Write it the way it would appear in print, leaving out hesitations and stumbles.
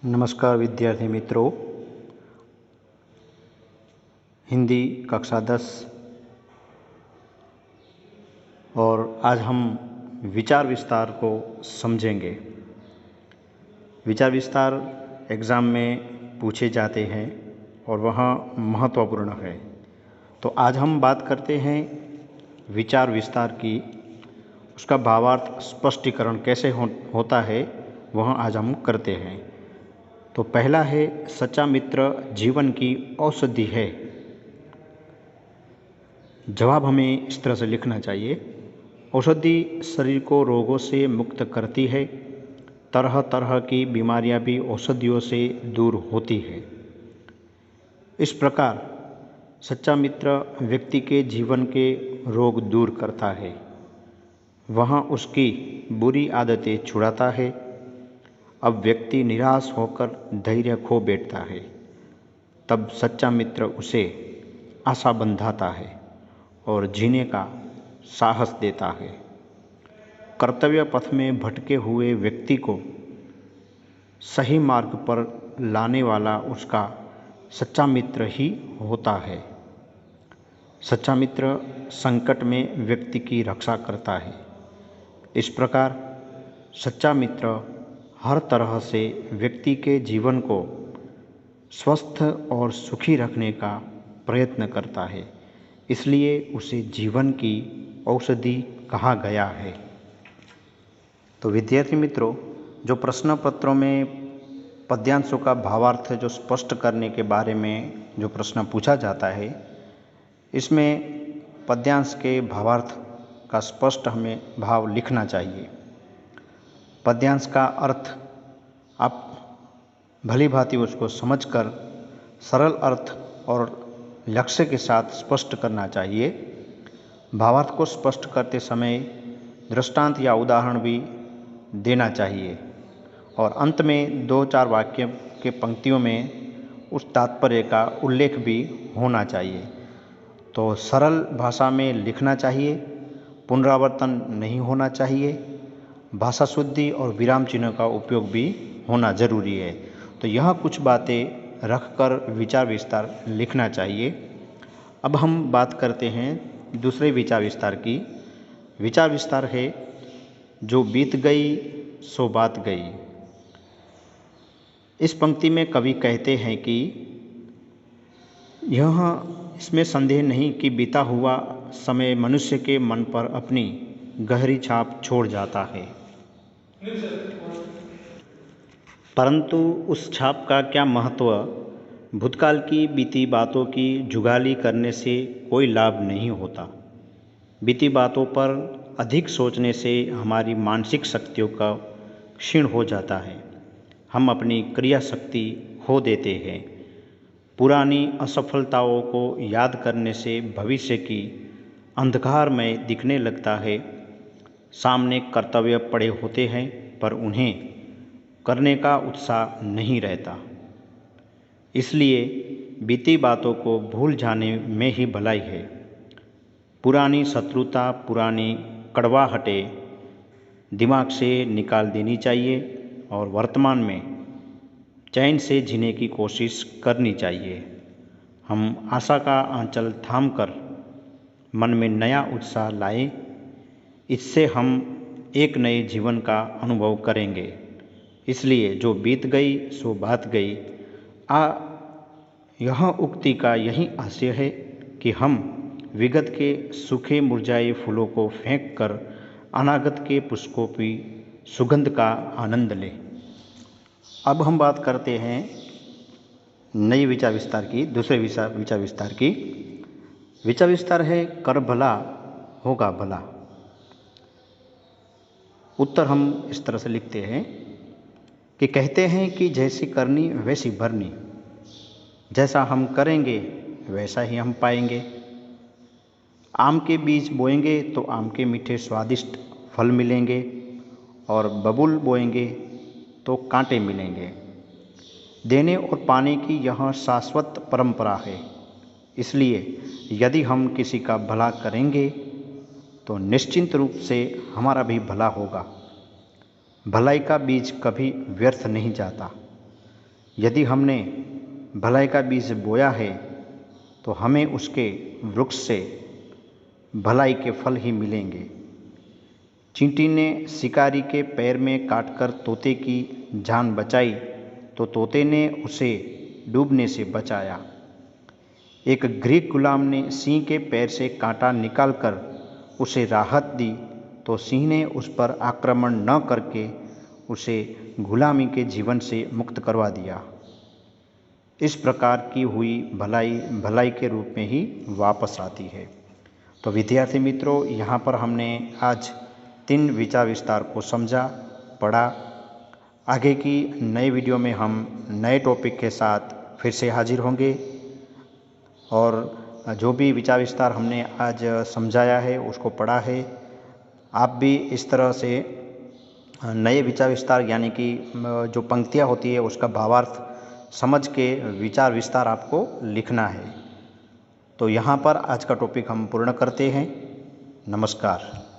नमस्कार विद्यार्थी मित्रों, हिंदी कक्षा 10 और आज हम विचार विस्तार को समझेंगे। विचार विस्तार एग्ज़ाम में पूछे जाते हैं और वह महत्वपूर्ण है। तो आज हम बात करते हैं विचार विस्तार की। उसका भावार्थ स्पष्टीकरण कैसे होता है वह आज हम करते हैं। तो पहला है, सच्चा मित्र जीवन की औषधि है। जवाब हमें इस तरह से लिखना चाहिए। औषधि शरीर को रोगों से मुक्त करती है। तरह तरह की बीमारियां भी औषधियों से दूर होती है। इस प्रकार सच्चा मित्र व्यक्ति के जीवन के रोग दूर करता है। वह उसकी बुरी आदतें छुड़ाता है। अब व्यक्ति निराश होकर धैर्य खो बैठता है, तब सच्चा मित्र उसे आशा बंधाता है और जीने का साहस देता है। कर्तव्य पथ में भटके हुए व्यक्ति को सही मार्ग पर लाने वाला उसका सच्चा मित्र ही होता है। सच्चा मित्र संकट में व्यक्ति की रक्षा करता है। इस प्रकार सच्चा मित्र हर तरह से व्यक्ति के जीवन को स्वस्थ और सुखी रखने का प्रयत्न करता है, इसलिए उसे जीवन की औषधि कहा गया है। तो विद्यार्थी मित्रों, जो प्रश्न पत्रों में पद्यांशों का भावार्थ जो स्पष्ट करने के बारे में जो प्रश्न पूछा जाता है, इसमें पद्यांश के भावार्थ का स्पष्ट हमें भाव लिखना चाहिए। पद्यांश का अर्थ आप भली भांति उसको समझकर सरल अर्थ और लक्ष्य के साथ स्पष्ट करना चाहिए। भावार्थ को स्पष्ट करते समय दृष्टांत या उदाहरण भी देना चाहिए और अंत में 2-4 वाक्य के पंक्तियों में उस तात्पर्य का उल्लेख भी होना चाहिए। तो सरल भाषा में लिखना चाहिए, पुनरावर्तन नहीं होना चाहिए, भाषा शुद्धि और विराम चिन्ह का उपयोग भी होना जरूरी है। तो यह कुछ बातें रखकर विचार विस्तार लिखना चाहिए। अब हम बात करते हैं दूसरे विचार विस्तार की। विचार विस्तार है, जो बीत गई सो बात गई। इस पंक्ति में कवि कहते हैं कि इसमें संदेह नहीं कि बीता हुआ समय मनुष्य के मन पर अपनी गहरी छाप छोड़ जाता है, परंतु उस छाप का क्या महत्व? भूतकाल की बीती बातों की जुगाली करने से कोई लाभ नहीं होता। बीती बातों पर अधिक सोचने से हमारी मानसिक शक्तियों का क्षीण हो जाता है। हम अपनी क्रिया शक्ति खो देते हैं। पुरानी असफलताओं को याद करने से भविष्य की अंधकार में दिखने लगता है। सामने कर्तव्य पड़े होते हैं, पर उन्हें करने का उत्साह नहीं रहता। इसलिए बीती बातों को भूल जाने में ही भलाई है। पुरानी शत्रुता, पुरानी कड़वाहटें दिमाग से निकाल देनी चाहिए और वर्तमान में चैन से जीने की कोशिश करनी चाहिए। हम आशा का आंचल थामकर मन में नया उत्साह लाएं। इससे हम एक नए जीवन का अनुभव करेंगे। इसलिए जो बीत गई सो बात गई। यह उक्ति का यही आशय है कि हम विगत के सूखे मुरझाए फूलों को फेंक कर अनागत के पुष्पों की सुगंध का आनंद लें। अब हम बात करते हैं नई विचार विस्तार की, दूसरे विचार विस्तार की। विचार विस्तार है, कर भला होगा भला। उत्तर हम इस तरह से लिखते हैं कि कहते हैं कि जैसी करनी वैसी भरनी। जैसा हम करेंगे वैसा ही हम पाएंगे। आम के बीज बोएंगे तो आम के मीठे स्वादिष्ट फल मिलेंगे और बबूल बोएंगे तो कांटे मिलेंगे। देने और पाने की यह शाश्वत परंपरा है। इसलिए यदि हम किसी का भला करेंगे तो निश्चिंत रूप से हमारा भी भला होगा। भलाई का बीज कभी व्यर्थ नहीं जाता। यदि हमने भलाई का बीज बोया है तो हमें उसके वृक्ष से भलाई के फल ही मिलेंगे। चींटी ने शिकारी के पैर में काटकर तोते की जान बचाई तो तोते ने उसे डूबने से बचाया। एक ग्रीक गुलाम ने सिंह के पैर से कांटा निकालकर उसे राहत दी तो सिंह ने उस पर आक्रमण न करके उसे गुलामी के जीवन से मुक्त करवा दिया। इस प्रकार की हुई भलाई भलाई के रूप में ही वापस आती है। तो विद्यार्थी मित्रों, यहाँ पर हमने आज 3 विचार विस्तार को समझा, पढ़ा। आगे की नए वीडियो में हम नए टॉपिक के साथ फिर से हाजिर होंगे और जो भी विचार विस्तार हमने आज समझाया है उसको पढ़ा है, आप भी इस तरह से नए विचार विस्तार यानी कि जो पंक्तियाँ होती है उसका भावार्थ समझ के विचार विस्तार आपको लिखना है। तो यहाँ पर आज का टॉपिक हम पूर्ण करते हैं। नमस्कार।